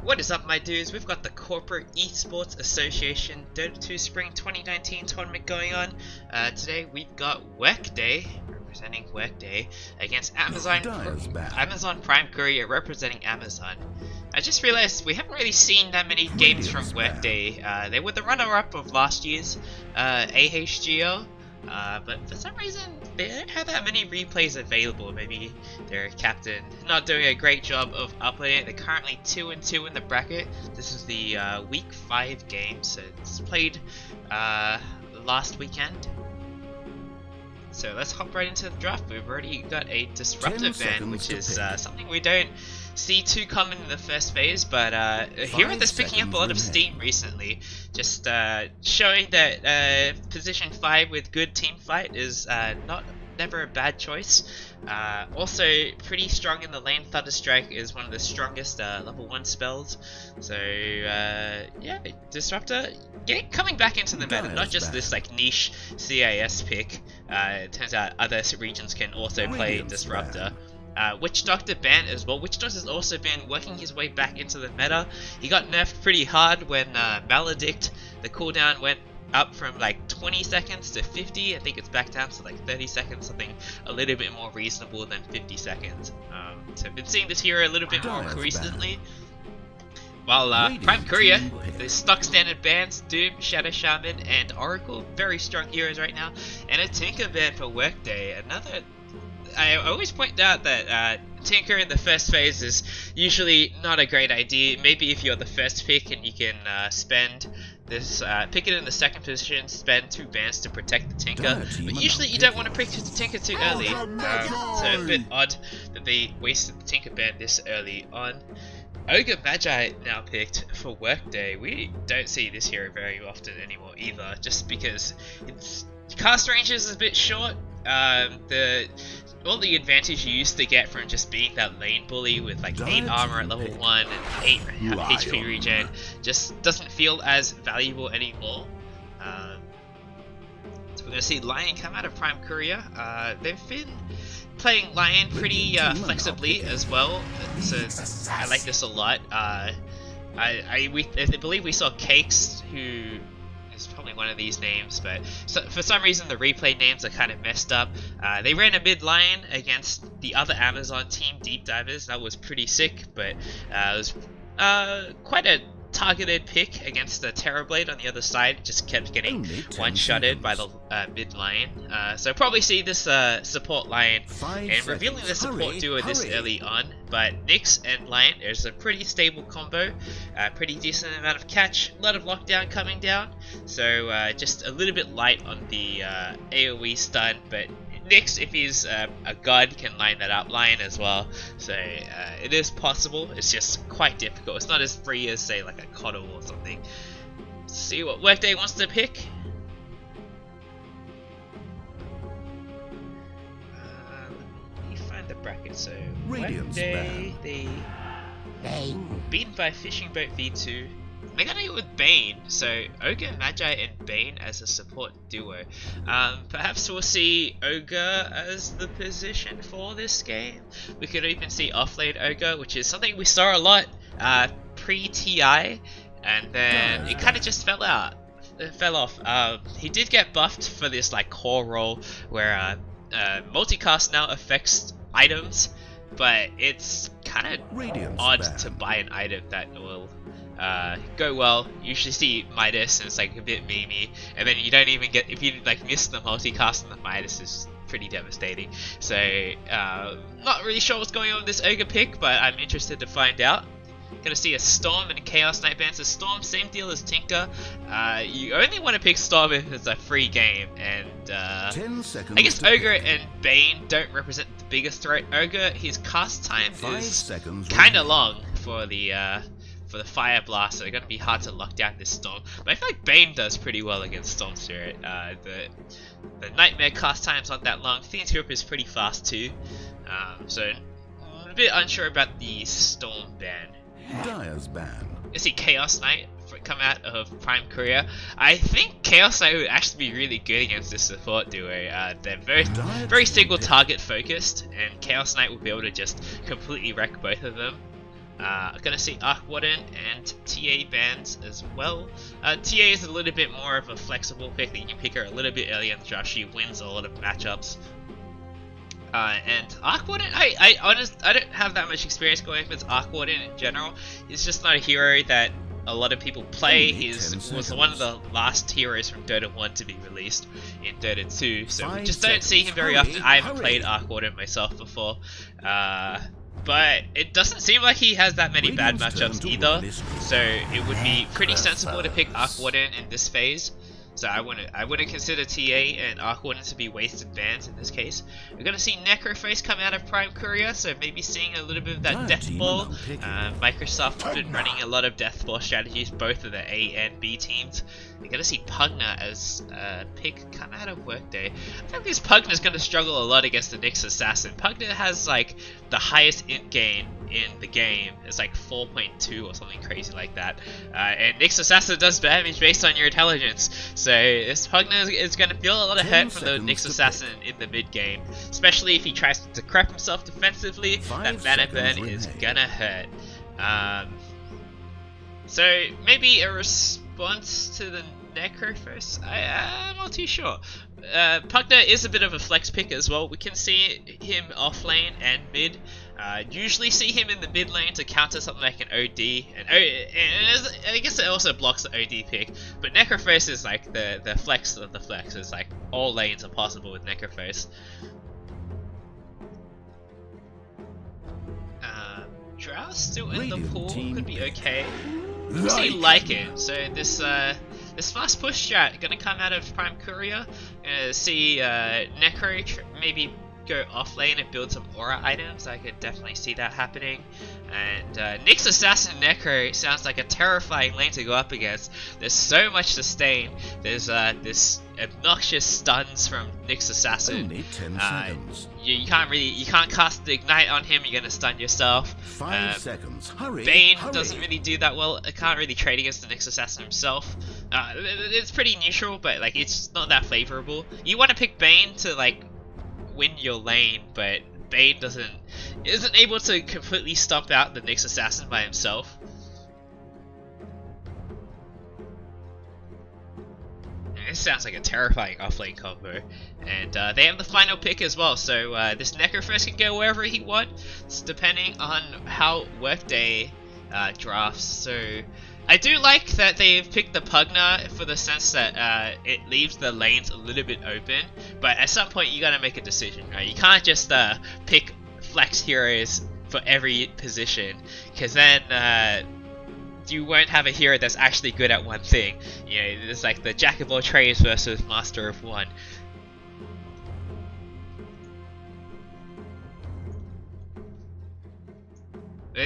What is up, my dudes? We've got the Corporate Esports Association Dota 2 Spring 2019 tournament going on. Today we've got Workday, representing Workday, against Amazon Prime Courier, representing Amazon. I just realized we haven't really seen that many games from Workday. They were the runner-up of last year's AHGO. But for some reason, they don't have that many replays available. Maybe their captain not doing a great job of uploading it. They're currently 2-2 in the bracket. This is the week 5 game, so it's played last weekend. So let's hop right into the draft. We've already got a disruptor ban, which is something we don't see too common in the first phase, but Hero that's picking up a lot of steam recently, just showing that position 5 with good team fight is never a bad choice. Also pretty strong in the lane. Thunderstrike is one of the strongest level 1 spells, so yeah, disruptor coming back into the meta, not just this like niche CIS pick. It turns out other regions can also play disruptor. Witch Doctor ban as well. Witch Doctor has also been working his way back into the meta. He got nerfed pretty hard when Maledict, the cooldown went up from like 20 seconds to 50. I think it's back down to like 30 seconds, something a little bit more reasonable than 50 seconds. So I've been seeing this hero a little bit more recently. While Prime Courier, the stock standard bans, Doom, Shadow Shaman, and Oracle, very strong heroes right now. And a Tinker ban for Workday, another... I always point out that Tinker in the first phase is usually not a great idea. Maybe if you're the first pick and you can spend this, pick it in the second position, spend 2 bans to protect the Tinker. But usually you don't want to pick the Tinker too early. So a bit odd that they wasted the Tinker ban this early on. Ogre Magi now picked for Workday. We don't see this hero very often anymore either, just because its cast range is a bit short. All the advantage you used to get from just being that lane bully with like 8 armor at level 1 and 8 HP regen just doesn't feel as valuable anymore. So we're going to see Lion come out of Prime Courier. They've been playing Lion pretty flexibly as well, so I like this a lot. I believe we saw Cakes, who is probably one of these names, but for some reason the replay names are kind of messed up. They ran a mid Lion against the other Amazon team, Deep Divers. That was pretty sick, but it was quite a targeted pick against the Terrorblade on the other side. Just kept getting one-shotted by the mid Lion. So probably see this support Lion and revealing the support duo this early on. But Nyx and Lion, there's a pretty stable combo, pretty decent amount of catch, a lot of lockdown coming down. So just a little bit light on the AoE stun, but Nyx, if he's a god, can line that up. Lion as well, so it is possible. It's just quite difficult. It's not as free as say like a Coddle or something. Let's see what Workday wants to pick. Let me find the bracket. So Workday, they beaten by Fishing Boat V2. They're gonna go with Bane, so Ogre, Magi, and Bane as a support duo. Perhaps we'll see Ogre as the position for this game. We could even see offlane Ogre, which is something we saw a lot pre-TI, and then it kind of just fell off. He did get buffed for this like core role where multicast now affects items, but it's kind of odd to buy an item that will go well. You usually see Midas and it's like a bit memey, and then you don't even get, if you like miss the multicast and the Midas is pretty devastating. So not really sure what's going on with this Ogre pick, but I'm interested to find out. Gonna see a Storm and a Chaos Knight ban. So Storm, same deal as Tinker. You only want to pick Storm if it's a free game, and I guess Ogre and Bane don't represent the biggest threat. Ogre, his cast time is kind of long for the Fire Blast, so it's gonna be hard to lock down this Storm. But I feel like Bane does pretty well against Storm Spirit. The Nightmare cast time's not that long. Fiend's Grip is pretty fast too. So I'm a bit unsure about the Storm ban. Dire's ban. You see Chaos Knight come out of Prime Courier. I think Chaos Knight would actually be really good against this support duo. They're very single target focused, and Chaos Knight will be able to just completely wreck both of them. Gonna see Arc Warden and TA bans as well. TA is a little bit more of a flexible pick that you can pick her a little bit earlier in the draft. She wins a lot of matchups. And Arc Warden, I don't have that much experience going with Arc Warden in general. He's just not a hero that a lot of people play. He was one of the last heroes from Dota 1 to be released in Dota 2, so we just don't see him very often. I haven't played Arc Warden myself before, but it doesn't seem like he has that many bad matchups either, so it would be pretty sensible to pick Arc Warden in this phase. So I wouldn't consider TA and Arc Warden to be wasted bans in this case. We're gonna see Necroface come out of Prime Courier, so maybe seeing a little bit of that Death Ball. Microsoft have been running a lot of Death Ball strategies, both of the A and B teams. We're gonna see Pugna as a pick come out of Workday. I think this Pugna is gonna struggle a lot against the Nyx Assassin. Pugna has like the highest int gain in the game. It's like 4.2 or something crazy like that. And Nyx Assassin does damage based on your intelligence. So this Pugna is going to feel a lot of hurt from the Nyx Assassin in the mid game, especially if he tries to crap himself defensively. That mana burn is gonna hurt. So maybe a response to the Necro first. I'm not too sure. Pugna is a bit of a flex pick as well. We can see him off lane and mid. Usually see him in the mid lane to counter something like an OD, and I guess it also blocks the OD pick. But Necrophos is like the flex of the flex. It's like all lanes are possible with Necrophos. Drow still in the pool, could be okay. We'll see Lycan. So this fast push strat gonna come out of Prime Courier. See Necro maybe go off lane and build some aura items. I could definitely see that happening. And Nyx Assassin Necro sounds like a terrifying lane to go up against. There's so much sustain. There's this obnoxious stuns from Nyx Assassin. Only 10 seconds. You can't cast the ignite on him. You're gonna stun yourself. 5 seconds. Hurry. Bane doesn't really do that well. I can't really trade against the Nyx Assassin himself. It's pretty neutral, but like it's not that favorable. You want to pick Bane to like win your lane, but Bane isn't able to completely stomp out the Nyx Assassin by himself. This sounds like a terrifying offlane combo, and they have the final pick as well. So this Necrophos can go wherever he wants, depending on how Workday drafts. So I do like that they've picked the Pugna for the sense that it leaves the lanes a little bit open, but at some point you gotta make a decision, right? You can't just pick flex heroes for every position, because then you won't have a hero that's actually good at one thing. You know, there's like the jack of all trades versus master of one.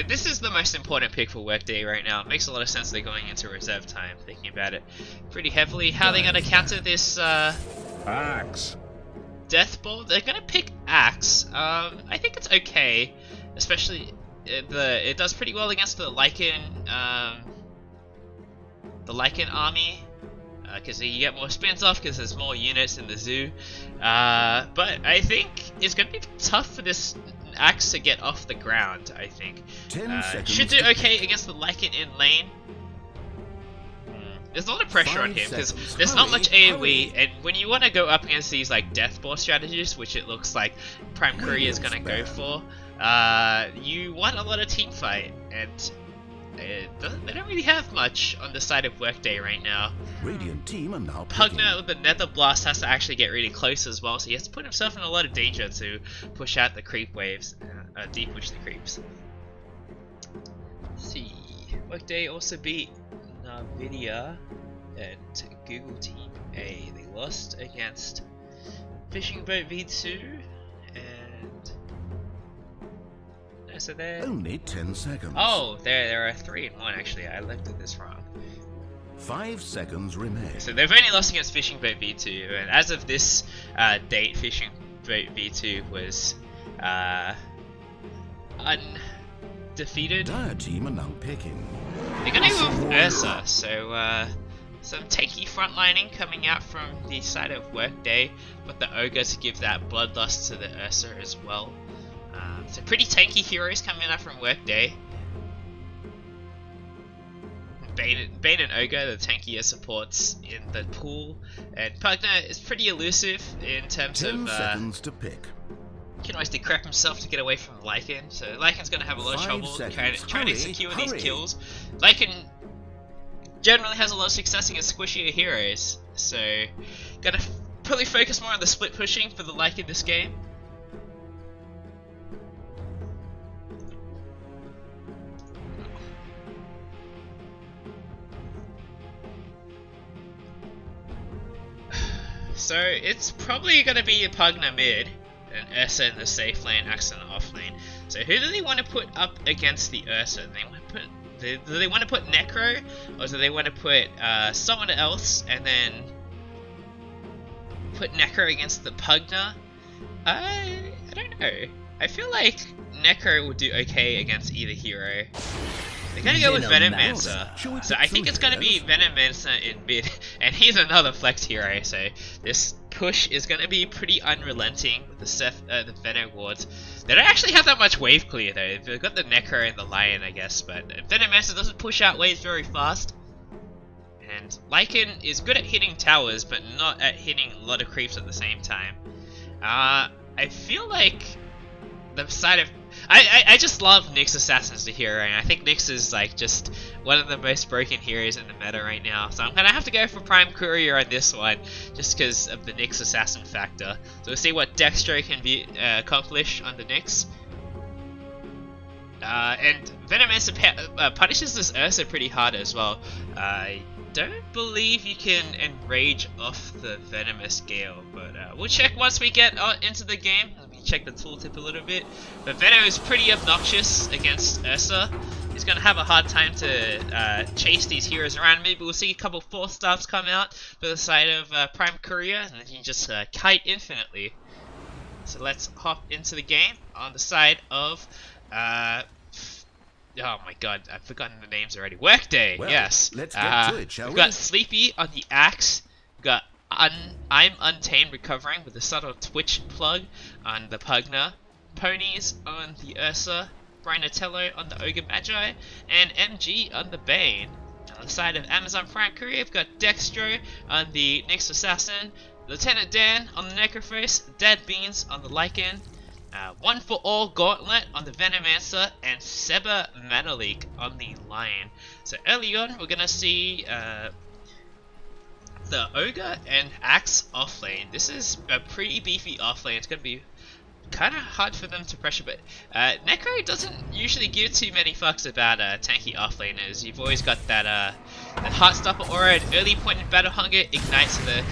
This is the most important pick for Workday right now. It makes a lot of sense they're going into reserve time, thinking about it pretty heavily. How are they going to counter this Axe. Death Ball? They're going to pick Axe. I think it's okay, especially it does pretty well against the Lycan army, because you get more spins off because there's more units in the zoo. But I think it's going to be tough for this Axe to get off the ground. I think 10 seconds. should do okay against the Lycan in lane. There's a lot of pressure on him because there's not much AoE, and when you want to go up against these like death ball strategies, which it looks like Prime Courier is going to go for, you want a lot of team fight, and they don't really have much on the side of Workday right now. Radiant team are now Pugna with the Nether Blast has to actually get really close as well, so he has to put himself in a lot of danger to push out the creep waves, deep push the creeps. Let's see, Workday also beat Nvidia and Google Team A. They lost against Fishing Boat V2 and so they're only 10 seconds. Oh, there are 3 in 1 actually. I looked at this wrong. 5 seconds remain. So they've only lost against Fishing Boat V2, and as of this date, Fishing Boat V2 was undefeated. Dire team are now picking. They're gonna go with Ursa, so some tanky frontlining coming out from the side of Workday, but the Ogre to give that bloodlust to the Ursa as well. So pretty tanky heroes coming out from Workday. Bane and Ogre, the tankier supports in the pool, and Pugna is pretty elusive in terms 10 of seconds to pick. he can always decrep himself to get away from Lycan, so Lycan's gonna have a lot of 5 trouble seconds. trying to Hurry, secure hurry. these kills. Lycan generally has a lot of success against squishier heroes, so gotta probably focus more on the split pushing for the Lycan this game. So it's probably going to be a Pugna mid, and Ursa in the safe lane, Axe in the off lane. So who do they want to put up against the Ursa? Do they want to put Necro, or do they want to put someone else and then put Necro against the Pugna? I don't know. I feel like Necro will do okay against either hero. They're gonna go with Venomancer, so I think it's gonna be Venomancer in mid, and he's another flex hero, so this push is gonna be pretty unrelenting with the Veno wards. They don't actually have that much wave clear though, they've got the Necro and the Lion I guess, but Venomancer doesn't push out waves very fast. And Lycan is good at hitting towers, but not at hitting a lot of creeps at the same time. I feel like the side of I just love Nyx Assassin as a hero, and I think Nyx is like just one of the most broken heroes in the meta right now. So I'm gonna have to go for Prime Courier on this one, just because of the Nyx Assassin factor. So we'll see what Dextro can be accomplish on the Nyx. And Venomancer punishes this Ursa pretty hard as well. I don't believe you can enrage off the Venomous Gale, but we'll check once we get into the game. Let me check the tooltip a little bit. But Venom is pretty obnoxious against Ursa. He's going to have a hard time to chase these heroes around. Maybe we'll see a couple 4-stars come out for the side of Prime Courier, and then he can just kite infinitely. So let's hop into the game on the side of oh my god, I've forgotten the names already. Workday, Well, yes. let's get to it, shall we've we? got Sleepy on the Axe. We've got I'm Untamed recovering with a subtle Twitch plug on the Pugna. Ponies on the Ursa. Brinatello on the Ogre Magi. And MG on the Bane. On the side of Amazon Prime Courier, we've got Dextro on the Nyx Assassin. Lieutenant Dan on the Necrophos. Dead Beans on the Lycan. One for All Gauntlet on the Venomancer, and Seba Manalik on the Lion. So early on, we're gonna see the Ogre and Axe offlane. This is a pretty beefy offlane. It's gonna be kind of hard for them to pressure, but Necro doesn't usually give too many fucks about tanky offlaners. You've always got that Heartstopper aura at early point in Battle Hunger, ignites the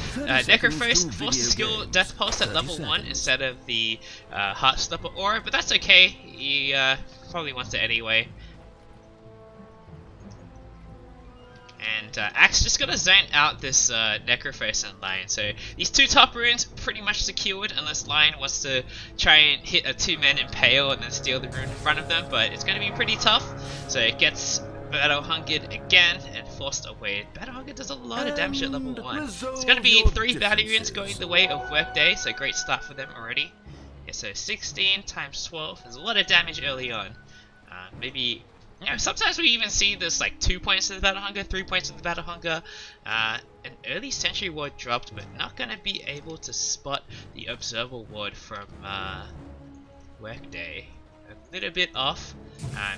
Necrophos force skill Death Pulse at level 1 instead of the Heartstopper aura, but that's okay, he probably wants it anyway. And Axe just gonna zone out this Necrophos and Lion. So these two top runes pretty much secured unless Lion wants to try and hit a 2-man Impale and then steal the rune in front of them, but it's gonna be pretty tough. So it gets Battle Hungered again and forced away. Battle Hungered does a lot of damage at level 1. It's gonna be 3 Battle Runes going the way of Workday, so great start for them already. Yeah, so 16 times 12, there's a lot of damage early on. Maybe, you know, sometimes we even see this like 2 points of the Battle Hunger, 3 points of the Battle Hunger. An early Sentry Ward dropped, but not going to be able to spot the Observer Ward from Workday. A little bit off,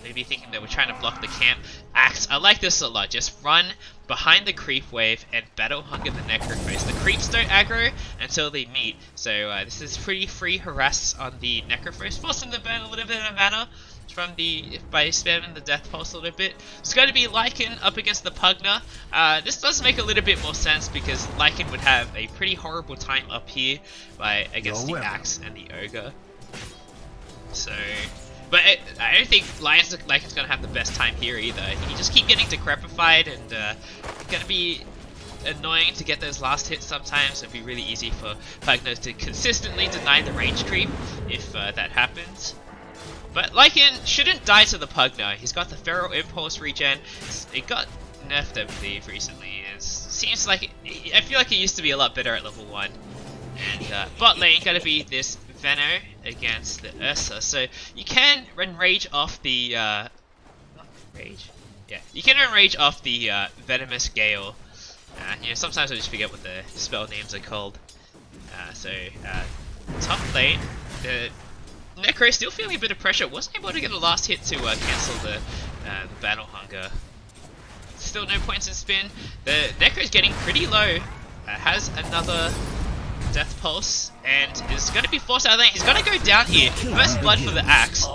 maybe thinking that we're trying to block the camp. Axe, I like this a lot, just run behind the creep wave and Battle Hunger the Necrophos. The creeps don't aggro until they meet, so this is pretty free harass on the Necrophos, forcing them to burn a little bit of mana from by spamming the Death Pulse a little bit. It's going to be Lycan up against the Pugna. This does make a little bit more sense because Lycan would have a pretty horrible time up here against the Axe and the Ogre. So, but I don't think Lycan's going to have the best time here either. He just keep getting decrepified and going to be annoying to get those last hits sometimes. It'd be really easy for Pugna to consistently deny the range creep if that happens. But Lycan shouldn't die to the Pugna. He's got the Feral Impulse regen. It got nerfed, I believe, recently. It seems like I feel like it used to be a lot better at level 1. And bot lane gonna be this Veno against the Ursa. So you can rage off the not rage. Yeah, you can enrage off the Venomous Gale. You know, sometimes I just forget what the spell names are called. Top lane, the Necro is still feeling a bit of pressure. Wasn't able to get a last hit to cancel the Battle Hunger. Still no points in spin. The Necro is getting pretty low. Has another Death Pulse and is going to be forced out of lane. He's going to go down here. First blood for the Axe.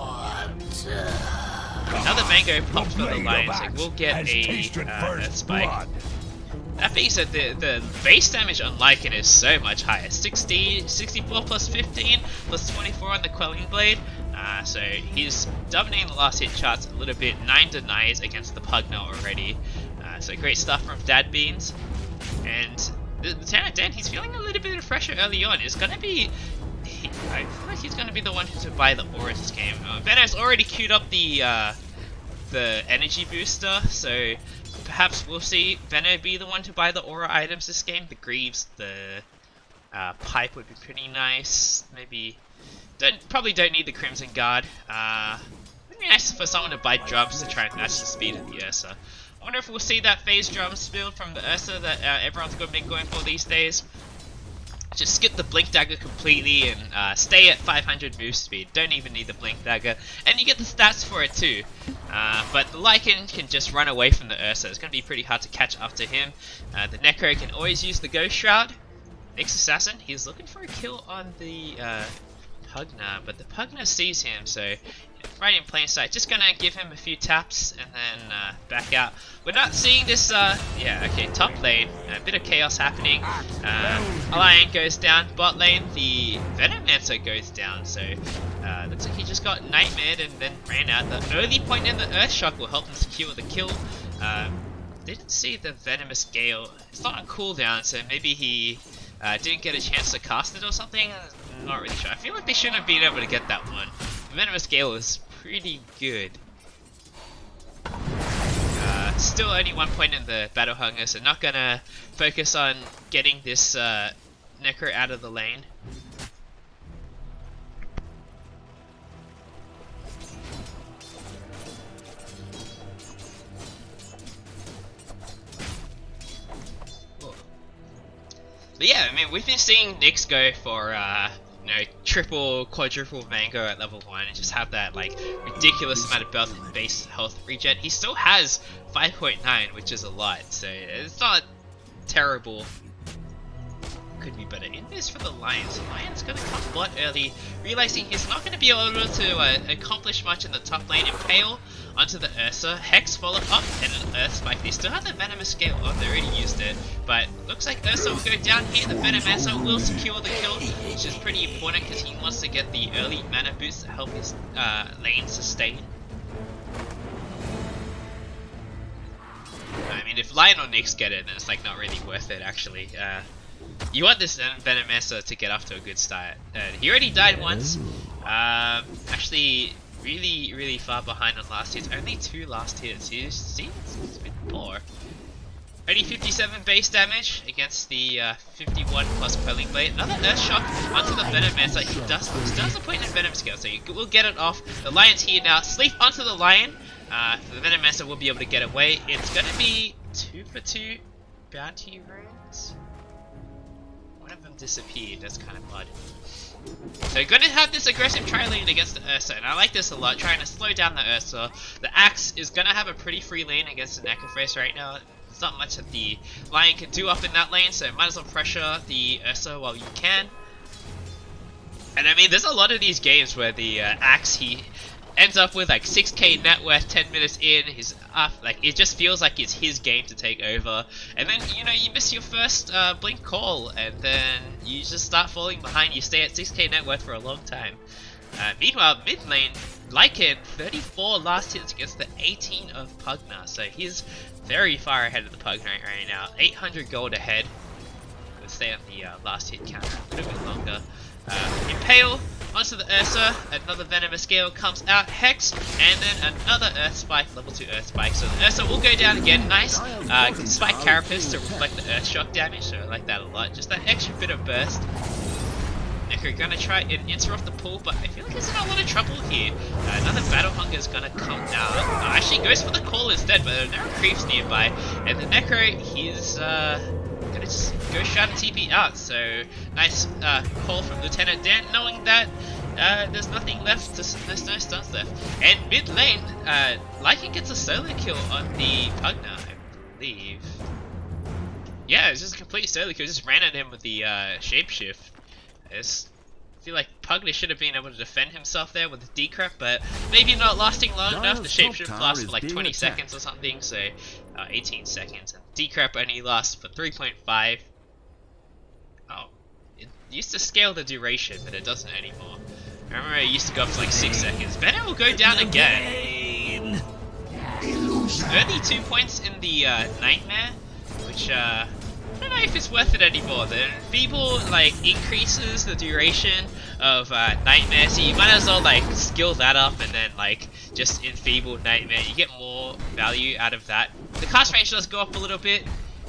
Another Mango popped for the Lion, so we'll get a Earth Spike. That being said, the base damage on Lycan is so much higher. 64 plus 15 plus 24 on the Quelling Blade. So he's dominating the last hit charts a little bit. 9 denies against the Pugna already. So great stuff from Dad Beans. And the Lieutenant Dan, he's feeling a little bit of pressure early on. It's gonna be... I feel like he's gonna be the one to buy the auras this game. Venom's already queued up the energy booster, so perhaps we'll see Venom be the one to buy the aura items this game. The Greaves, the pipe would be pretty nice. Maybe probably don't need the Crimson Guard. It'd be nice for someone to buy drums to try and match the speed of the Ursa. I wonder if we'll see that phase drums build from the Ursa that everyone's been going for these days. Just skip the Blink Dagger completely and stay at 500 move speed. Don't even need the Blink Dagger. And you get the stats for it too. But the Lycan can just run away from the Ursa. It's going to be pretty hard to catch up to him. The Necro can always use the Ghost Shroud. Next Assassin, he's looking for a kill on the Pugna, but the Pugna sees him, so right in plain sight. Just gonna give him a few taps and then back out. We're not seeing this, yeah, okay, top lane, a bit of chaos happening. Alliant goes down, bot lane, the Venomancer goes down, so looks like he just got nightmared and then ran out. The early point in the Earth Shock will help him secure the kill. Didn't see the Venomous Gale. It's not on cooldown, so maybe he didn't get a chance to cast it or something. I'm not really sure. I feel like they shouldn't have been able to get that one. Venomous Gale is pretty good. Still only 1 point in the Battle Hunger, so not gonna focus on getting this Necro out of the lane. But yeah, I mean, we've been seeing Nyx go for, you know, triple, quadruple Mango at level 1 and just have that, like, ridiculous amount of base health regen. He still has 5.9, which is a lot, so it's not terrible. Could be better. In this for the Lions. The Lions gonna come bot early, realizing he's not gonna be able to accomplish much in the top lane. Impale onto the Ursa, Hex follow up, and an Earth Spike. They still have the Venomous Scale on, they already used it, but looks like Ursa will go down here. The Venomancer will secure the kill, which is pretty important because he wants to get the early mana boost to help his lane sustain. I mean, if Lion or Nyx get it, then it's like not really worth it actually. You want this Venomancer to get off to a good start. He already died once. Actually, really far behind on last hits. Only 2 last hits. He seems a bit poor. Only 57 base damage against the 51 plus Quelling Blade. Another Earth Shock onto the Venomancer. He does a point in Venom Scale, so we'll get it off. The Lion's here now. Sleep onto the Lion. The Venomancer will be able to get away. It's going to be 2 for 2 bounty runes. One of them disappeared. That's kind of odd. So going to have this aggressive tri-lane against the Ursa, and I like this a lot, trying to slow down the Ursa. The Axe is going to have a pretty free lane against the Necrophase right now. There's not much that the Lion can do up in that lane, so might as well pressure the Ursa while you can. And I mean, there's a lot of these games where the Axe, he ends up with like 6k net worth 10 minutes in, he's up, like it just feels like it's his game to take over, and then you know you miss your first blink call and then you just start falling behind, you stay at 6k net worth for a long time. Meanwhile mid lane, Lycan 34 last hits against the 18 of Pugna, so he's very far ahead of the Pugna right now, 800 gold ahead. We'll stay on the last hit counter a little bit longer. Impale onto the Ursa, another Venomous Scale comes out, Hex, and then another Earth Spike, level 2 Earth Spike. So the Ursa will go down again, nice Spike Carapace to reflect the Earth Shock damage, so I like that a lot. Just that extra bit of burst. Necro Necro gonna try and interrupt the pull, but I feel like he's in a lot of trouble here. Another Battle Hunger is gonna come down. Actually goes for the call instead, but there are creeps nearby. And the Necro, he's gonna just go shout and TP out. So nice call from Lieutenant Dan, knowing that there's nothing left, there's no stuns left. And mid lane, Lycan gets a solo kill on the Pugna, I believe. Yeah, it's just a complete solo kill, just ran at him with the shapeshift. I feel like Pugna should have been able to defend himself there with the decrep, but maybe not lasting long enough. The shapeshift lasts for like 20 seconds or something, so 18 seconds. And decrep only lasts for 3.5. Oh, it used to scale the duration, but it doesn't anymore. I remember it used to go up to like 6 seconds. Bennett will go down again. Early 2 points in the Nightmare, which I don't know if it's worth it anymore. The Enfeeble like increases the duration of Nightmare, so you might as well like skill that up and then like just Enfeeble Nightmare. You get more value out of that. The cast range does go up a little bit,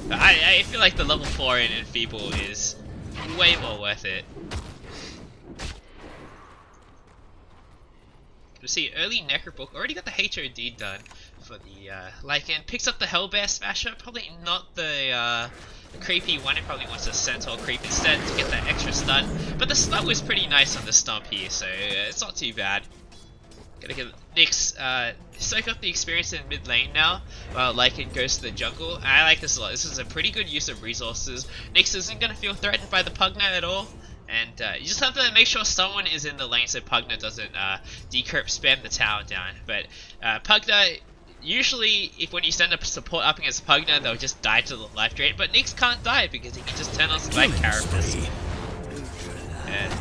but I feel like the level 4 in Enfeeble is way more worth it. You see, early Necrobook already got the HOD done for the Lycan. Picks up the Hellbear Smasher, probably not the creepy one. It probably wants a Centaur creep instead to get that extra stun. But the stun was pretty nice on the stomp here, so it's not too bad. Gonna get Nyx soak up the experience in mid lane now, while Lycan goes to the jungle. I like this a lot. This is a pretty good use of resources. Nyx isn't gonna feel threatened by the Pugna at all. And you just have to make sure someone is in the lane so Pugna doesn't decurp spam the tower down. But Pugna, usually when you send a support up against Pugna, they'll just die to the life drain. But Nyx can't die because he can just turn on Spike Carapace. And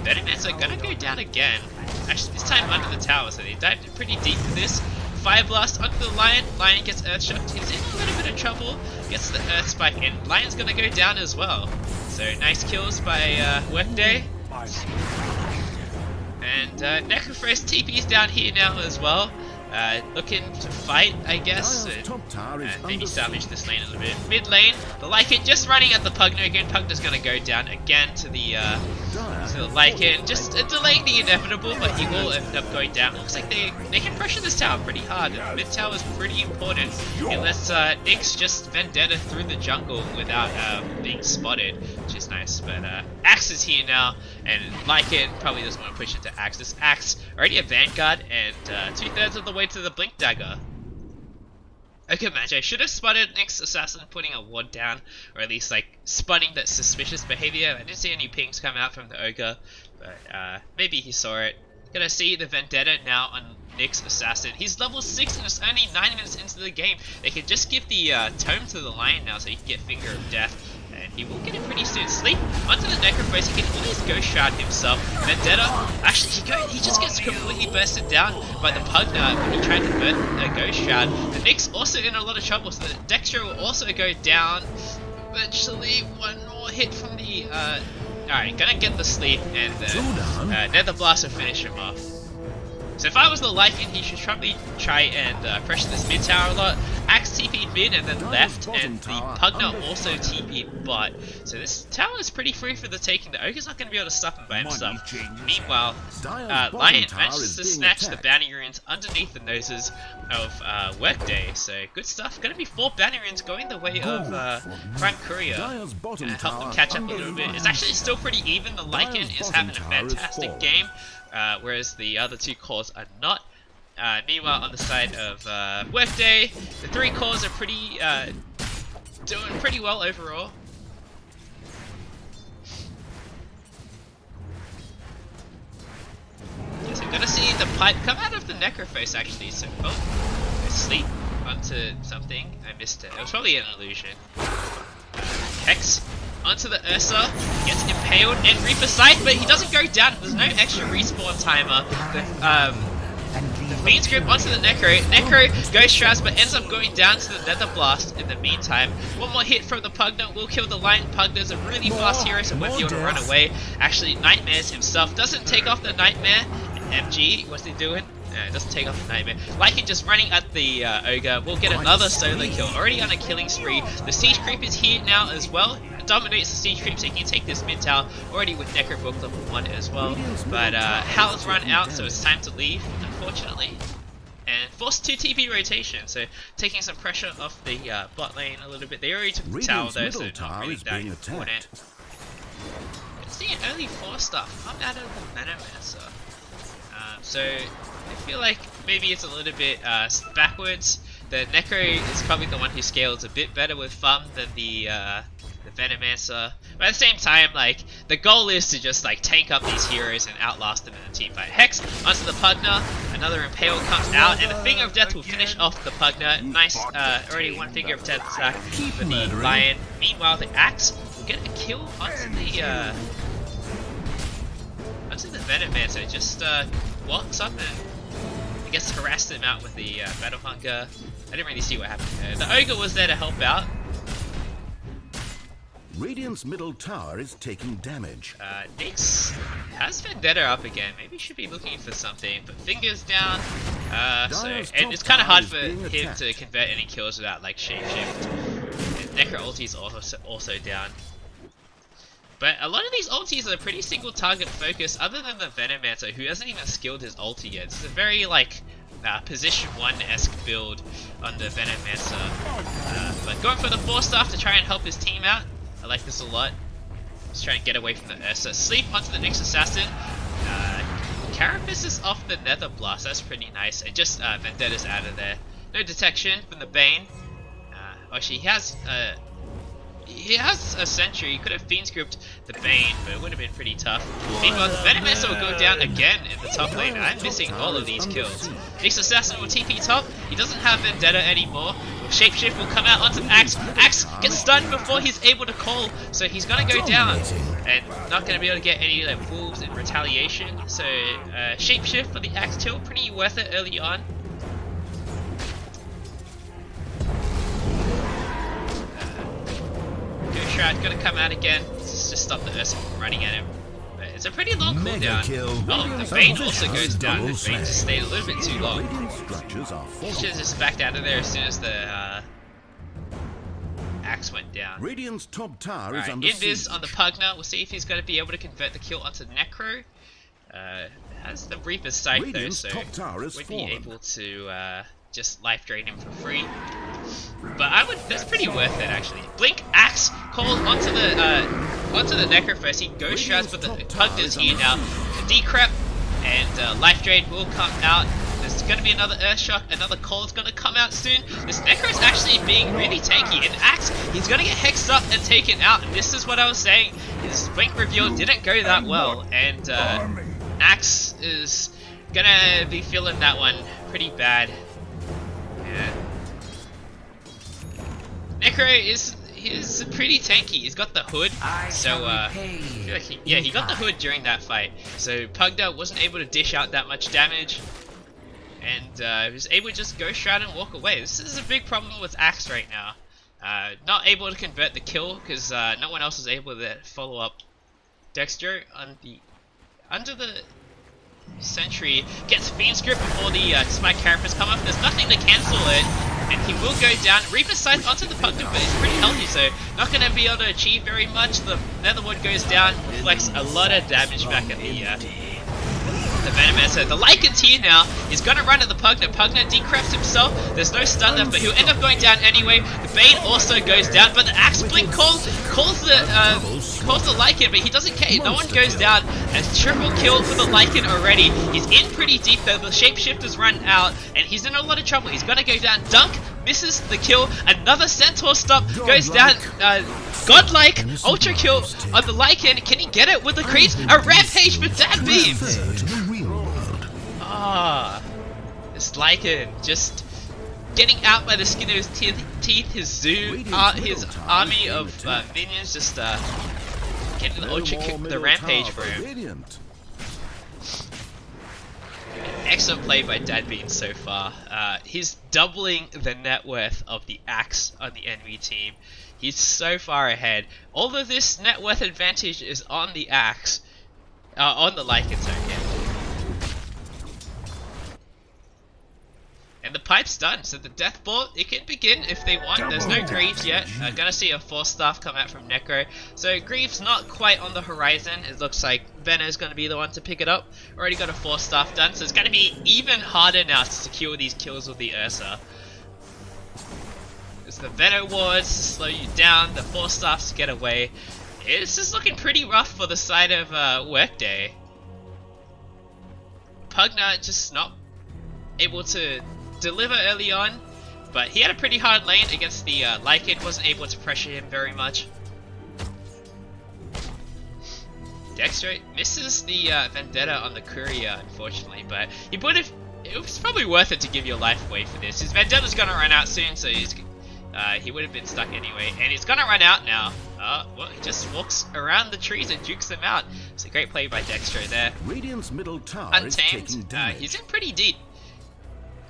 Venomets are gonna go down again. Actually, this time under the tower, so they dived in pretty deep for this. Fire Blast onto the Lion. Lion gets Earth Shocked. He's in a little bit of trouble. Gets the Earth Spike, and Lion's gonna go down as well. So nice kills by Workday. And Necrophos TP's down here now as well. Looking to fight, I guess, and maybe salvage this lane a little bit. Mid lane, the Lycan just running at the Pugna again. Pugna's gonna go down again to the Lycan, just delaying the inevitable, but he will end up going down. Looks like they can pressure this tower pretty hard. Mid tower is pretty important. It lets Nyx just vendetta through the jungle without being spotted, which is nice. But Axe is here now, and Lycan probably doesn't want to push into Axe. This Axe already a Vanguard, and 2/3 of the way to the Blink Dagger. Okay, Magi should have spotted Nyx Assassin putting a ward down, or at least like spotting that suspicious behavior. I didn't see any pings come out from the Ogre, but maybe he saw it. Gonna see the Vendetta now on Nyx Assassin. He's level 6 and it's only 9 minutes into the game. They can just give the tome to the Lion now so he can get Finger of Death. And he will get it pretty soon. Sleep onto the Necrophos. He can always Ghost Shroud himself. Vendetta, actually, he just gets completely bursted down by the Pugna when he tried to Ghost Shroud. The Nyx also in a lot of trouble, so the Dexter will also go down. Eventually, one more hit from the. Alright, gonna get the sleep, and Nether Blast will finish him off. So if I was the Lycan, he should probably try and pressure this mid tower a lot. Axe TP'd mid and then left, and the Pugna also TP'd bot. So this tower is pretty free for the taking. The Ogre's not going to be able to stop him by himself. Meanwhile, Lion manages to snatch the bounty runes underneath the noses of Workday. So good stuff. Going to be 4 bounty runes going the way of Prime Courier. Help them catch up a little bit. It's actually still pretty even. The Lycan is having a fantastic game. Whereas the other 2 cores are not. Meanwhile, on the side of Workday, the 3 cores are pretty doing pretty well overall. Yes, I'm gonna see the pipe come out of the Necrophos actually. So, sleep onto something. I missed it. It was probably an illusion. Hex onto the Ursa, gets impaled, and Reaper Sight, but he doesn't go down. There's no extra respawn timer. The Fiend's Grip onto the Necro Ghost Shrouds, but ends up going down to the Nether Blast in the meantime. One more hit from the Pugna will kill the Lion. Pugna's a really fast hero, so won't be able to run away. Actually, Nightmares himself doesn't take off the Nightmare. MG, what's he doing? Doesn't take off the Nightmare. Lycan just running at the Ogre. We'll get another solo kill. Already on a killing spree. The Siege Creep is here now as well. dominates the siege creep, so he can take this mid tower already with Necro book level 1 as well. But Hal's run out, so it's time to leave, unfortunately. And forced to TP rotation, so taking some pressure off the bot lane a little bit. They already took the tower though, so not really that important. It's the early 4 stuff come out of the Venomancer. So I feel like maybe it's a little bit backwards. The Necro is probably the one who scales a bit better with farm than the Venomancer. But at the same time, like, the goal is to just like tank up these heroes and outlast them in a team fight. Hex onto the Pugna, another Impale comes out, and the Finger of Death will finish off the Pugna. Nice, already one Finger of Death stack for the Lion. Meanwhile, the Axe will get a kill onto the Venomancer. Just walks up and I guess harassed him out with the Battle Hunger. I didn't really see what happened there. The Ogre was there to help out. Radiant's middle tower is taking damage. Nyx has Vendetta up again. Maybe should be looking for something, but Fingers down. And it's kind of hard for him to convert any kills without like shapeshift. And Necro ulti's also down. But a lot of these ultis are pretty single target focused, other than the Venomancer, who hasn't even skilled his ulti yet. It's a very like position 1-esque build on the Venomancer. But going for the 4-staff to try and help his team out. I like this a lot. Just try and get away from the Ursa. Sleep onto the Nyx Assassin. Carapace is off the Nether Blast. That's pretty nice. And just Vendetta's out of there. No detection from the Bane. Actually, he has a Sentry. He could have Fiend's Grouped the Bane, but it would have been pretty tough. Meanwhile, the Venomancer will go down again in the top lane. I'm missing all of these kills. Nyx Assassin will TP top. He doesn't have Vendetta anymore. Shapeshift will come out onto Axe. Axe gets stunned before he's able to call, so he's gonna go down and not gonna be able to get any like wolves in retaliation. So Shapeshift for the Axe kill, pretty worth it early on. Shroud gonna come out again. Just stop the Ursa from running at him. But it's a pretty long cooldown. Oh, the Bane also goes down. The Bane just stayed a little bit too long. He should have just backed out of there as soon as the Axe went down. Radiant's top tower is under Invis on the Pugna. We'll see if he's gonna be able to convert the kill onto Necro. Has the Reaper's Sight though, so would be able to just life drain him for free. But that's pretty worth it actually. Blink, Axe, call onto the Necro first. He goes Shrouds, but the Pugna's here now. The Decrep and life drain will come out. There's gonna be another Earthshock, another call is gonna come out soon. This Necro is actually being really tanky, and Axe, he's gonna get hexed up and taken out. And this is what I was saying. His Blink reveal didn't go that well, and Axe is gonna be feeling that one pretty bad. Necro is pretty tanky. He's got the hood, so I feel like he got the hood during that fight. So Pugna wasn't able to dish out that much damage, and was able to just go Shroud and walk away. This is a big problem with Axe right now. Not able to convert the kill because no one else is able to follow up. Dexter on the under the Sentry gets Fiend's Grip before the Spike Carapace come up. There's nothing to cancel it, and he will go down. Reaper's Scythe onto the Pugna, but he's pretty healthy, so not going to be able to achieve very much. The Netherwood goes down, reflects a lot of damage back at the Venomancer. The Lycan's here now. He's going to run at the Pugna. Pugna decrafts himself. There's no stun left, but he'll end up going down anyway. The Bane also goes down, but the Axe Blink calls the Lycan, but he doesn't care. No one goes down. And triple kill for the Lycan already. He's in pretty deep though. The Shapeshifter's run out, and he's in a lot of trouble. He's going to go down. Dunk misses the kill. Another Centaur stop goes down. Godlike ultra kill on the Lycan. Can he get it with the creeps? A rampage for Dad Beams. This Lycan just getting out by the skin of his teeth. His zoo, his army of minions just getting the rampage for him. Excellent play by Dad Beans so far. He's doubling the net worth of the Axe on the enemy team. He's so far ahead. All of this net worth advantage is on the Axe, on the Lycan, sorry. And the pipe's done, so the death ball, it can begin if they want. There's no Greaves yet. Gonna see a 4-staff come out from Necro. So Greaves not quite on the horizon. It looks like Venom's gonna be the one to pick it up. Already got a 4-staff done, so it's gonna be even harder now to secure these kills with the Ursa. It's the Venom wards to slow you down, the 4-staffs to get away. This is looking pretty rough for the side of Workday. Pugna just not able to deliver early on, but he had a pretty hard lane against the Lycan, wasn't able to pressure him very much. Dexter misses the Vendetta on the Courier, unfortunately, but he would have. It was probably worth it to give your life away for this. His Vendetta's gonna run out soon, so he would have been stuck anyway, and he's gonna run out now. Well, he just walks around the trees and jukes them out. It's a great play by Dexter there. Radiant's middle tower is Untamed, taking damage. he's in pretty deep.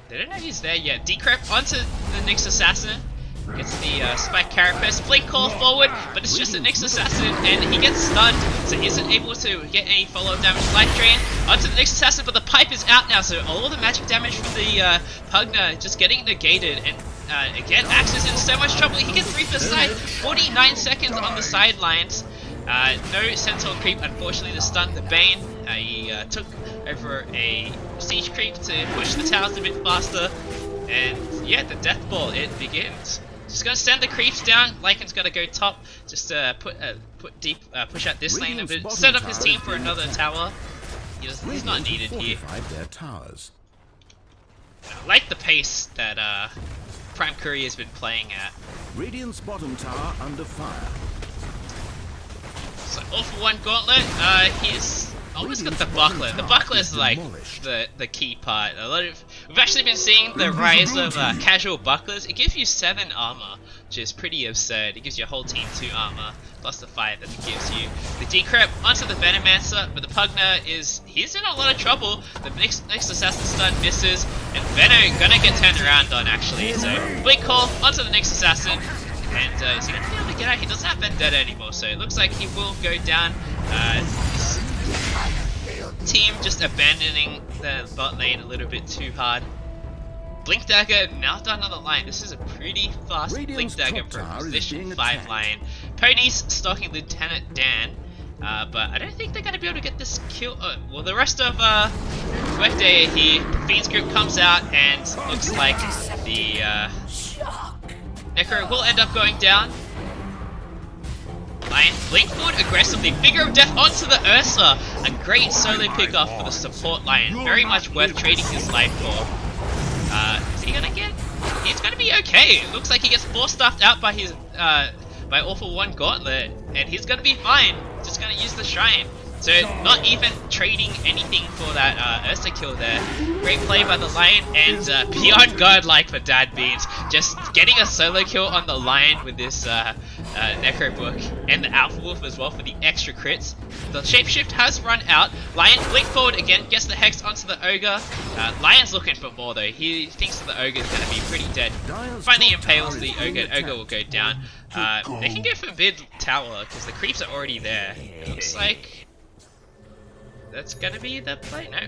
They don't know he's there yet. Decrep onto the Nyx Assassin. Gets the Spike Carapace. Blink call forward, but it's just a Nyx Assassin and he gets stunned, so he isn't able to get any follow-up damage. Life Drain onto the Nyx Assassin, but the pipe is out now, so all the magic damage from the Pugna just getting negated. And again, Axe is in so much trouble. He gets reaped aside. 49 seconds on the sidelines. No Centaur creep, unfortunately, to stun the Bane. He took over a siege creep to push the towers a bit faster. And yeah, the death ball, it begins. Just gonna send the creeps down. Lycan's gonna go top, just put deep, push out this lane a bit, set up his team for another tower. He's not needed here. Their towers. I like the pace that Prime Courier has been playing at. Radiant's bottom tower under fire. So all for one gauntlet. He's almost got the buckler. The buckler is like the key part. We've actually been seeing the rise of casual bucklers. It gives you 7 armor, which is pretty absurd. It gives your whole team 2 armor plus the 5 that it gives you. The Decrep onto the Venomancer, but the Pugna he's in a lot of trouble. The next Assassin stun misses, and Venom gonna get turned around on actually. So Blink Call onto the next Assassin. And is he gonna be able to get out? He doesn't have Vendetta anymore, so it looks like he will go down. Team just abandoning the bot lane a little bit too hard. Blink Dagger now done on the line. This is a pretty fast Blink Dagger for a position 5 line. Pony's stalking Lieutenant Dan, but I don't think they're going to be able to get this kill. Well, the rest of Workday here, Fiend's Group comes out and looks like the Necro will end up going down. Lion blink forward aggressively, Figure of Death onto the Ursa. A great solo pick off for the support Lion. Very much worth trading his life for. Is he gonna get? He's gonna be okay. It looks like he gets 4-staffed out by his by all for one gauntlet, and he's gonna be fine. Just gonna use the shrine. So not even trading anything for that Ursa kill there. Great play by the Lion, and beyond godlike for Dad Beans. Just getting a solo kill on the Lion with this Necro book, and the Alpha Wolf as well for the extra crits. The Shapeshift has run out. Lion blink forward again, gets the Hex onto the Ogre. Lion's looking for more though. He thinks that the Ogre is going to be pretty dead. Finally impales the Ogre. Ogre will go down. They can go for mid tower because the creeps are already there. It looks like that's gonna be the play. No.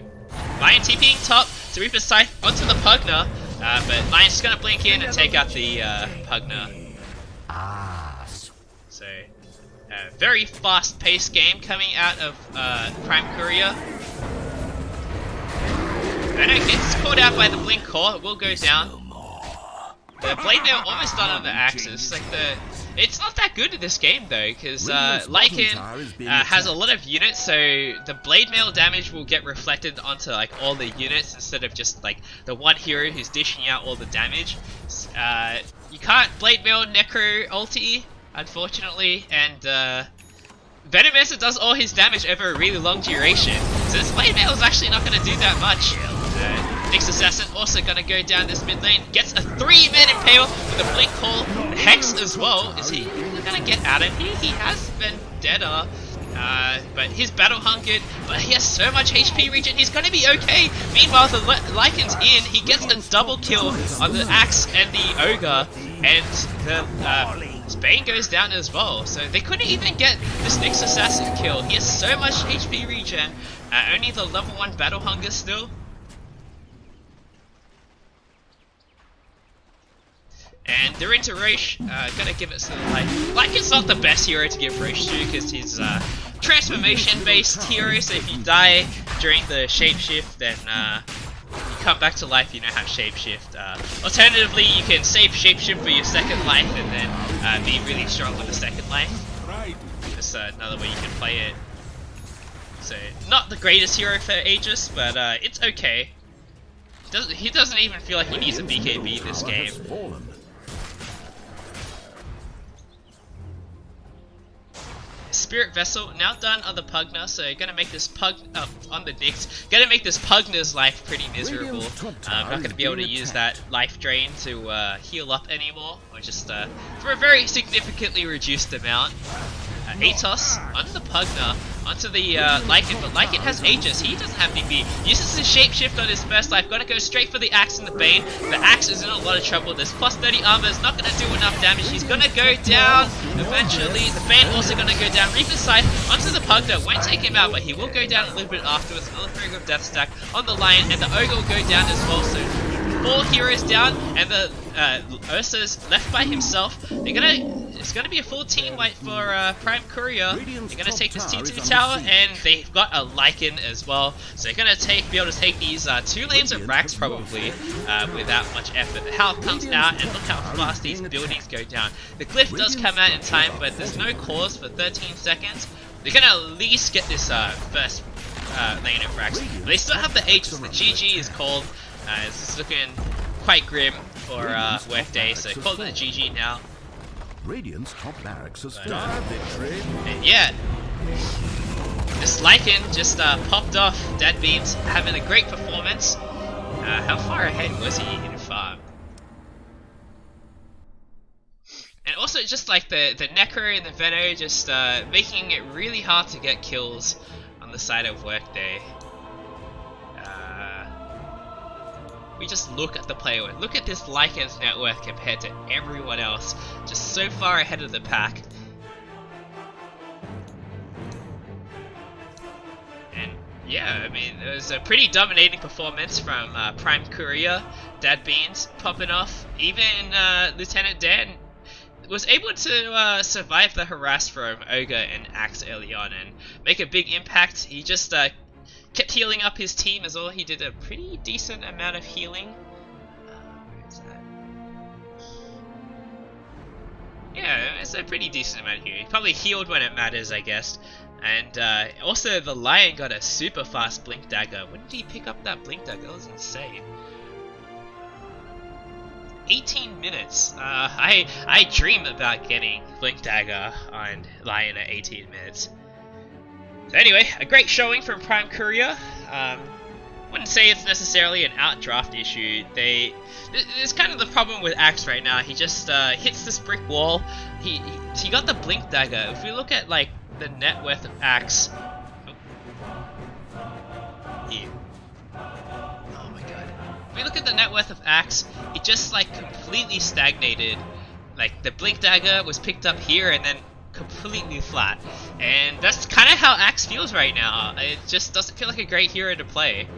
Lion TPing top to Reaper's Scythe onto the Pugna, but Lion's just gonna blink in and take out the Pugna. So, very fast-paced game coming out of Prime Courier. Venom gets caught out by the Blink Core. It will go down. The Blade Mail almost done on the axis. Like it's not that good in this game though, because Lycan has a lot of units, so the Blade Mail damage will get reflected onto like all the units instead of just like the one hero who's dishing out all the damage. You can't Blade Mail Necro ulti, unfortunately, and Venomancer does all his damage over a really long duration, so this Blade Mail is actually not going to do that much. Nyx Assassin also gonna go down this mid lane, gets a 3-man impale with a blink call, Hex as well. Is he gonna get out of here? He has Vendetta, but he's battle hungered, but he has so much HP regen, he's gonna be okay. Meanwhile, the Lycan's in, he gets a double kill on the Axe and the Ogre, and the Bane goes down as well. So they couldn't even get this Nyx Assassin kill. He has so much HP regen, only the level 1 battle hunger still. And they're into Roche, gonna give it some like it's not the best hero to give Roche to because he's transformation based hero, so if you die during the shapeshift then you come back to life, you don't have shapeshift. Alternatively, you can save shapeshift for your second life and then be really strong with the second life. That's another way you can play it. So, not the greatest hero for Aegis, but it's okay. He doesn't even feel like he needs a BKB this game. Spirit Vessel now done on the Pugna, so gonna make this on the Nyx, gonna make this Pugna's life pretty miserable. I'm not gonna be able to use that life drain to heal up anymore, or just for a very significantly reduced amount. Atos onto the Pugna, onto the Lycan, but Lycan has Aegis, he doesn't have DP. Uses his shapeshift on his first life, gonna go straight for the Axe and the Bane. The Axe is in a lot of trouble, this plus 30 armor is not gonna do enough damage, he's gonna go down eventually. The Bane also gonna go down. Reaper's Scythe onto the Pugna, won't take him out, but he will go down a little bit afterwards. Another very good death stack on the Lion, and the Ogre will go down as well, so 4 heroes down, and the Ursa's left by himself. It's gonna be a full team wipe for Prime Courier. They're gonna take this T2 tower, and they've got a Lycan as well. So they're gonna be able to take these 2 lanes of racks probably without much effort. The Howl comes out, and look how fast these buildings go down. The Glyph does come out in time, but there's no cause for 13 seconds. They're gonna at least get this first lane of racks. But they still have the Aegis. The GG is called. It's looking quite grim for Workday, so call it the GG now. Radiant's top barracks has fallen. And yeah, this Lycan just popped off. Deadbeats having a great performance. How far ahead was he in farm? And also just like the Necro and the Veno just making it really hard to get kills on the side of Workday. We just look at the player, look at this Lycan's net worth compared to everyone else, just so far ahead of the pack. And yeah, I mean, it was a pretty dominating performance from Prime Courier, Dad Beans popping off, even Lieutenant Dan was able to survive the harass from Ogre and Axe early on and make a big impact. He just kept healing up his team as well. He did a pretty decent amount of healing. Where is that? Yeah, it's a pretty decent amount of healing. He probably healed when it matters, I guess. And also the Lion got a super fast Blink Dagger. When did he pick up that Blink Dagger? That was insane. 18 minutes. I dream about getting Blink Dagger on Lion at 18 minutes. So anyway, a great showing from Prime Courier. Wouldn't say it's necessarily an outdraft issue. It's kind of the problem with Axe right now. He just hits this brick wall. He got the Blink Dagger. If we look at like the net worth of Axe, here. Oh my god. If we look at the net worth of Axe, it just like completely stagnated. Like the Blink Dagger was picked up here and then completely flat, and that's kind of how Axe feels right now. It just doesn't feel like a great hero to play.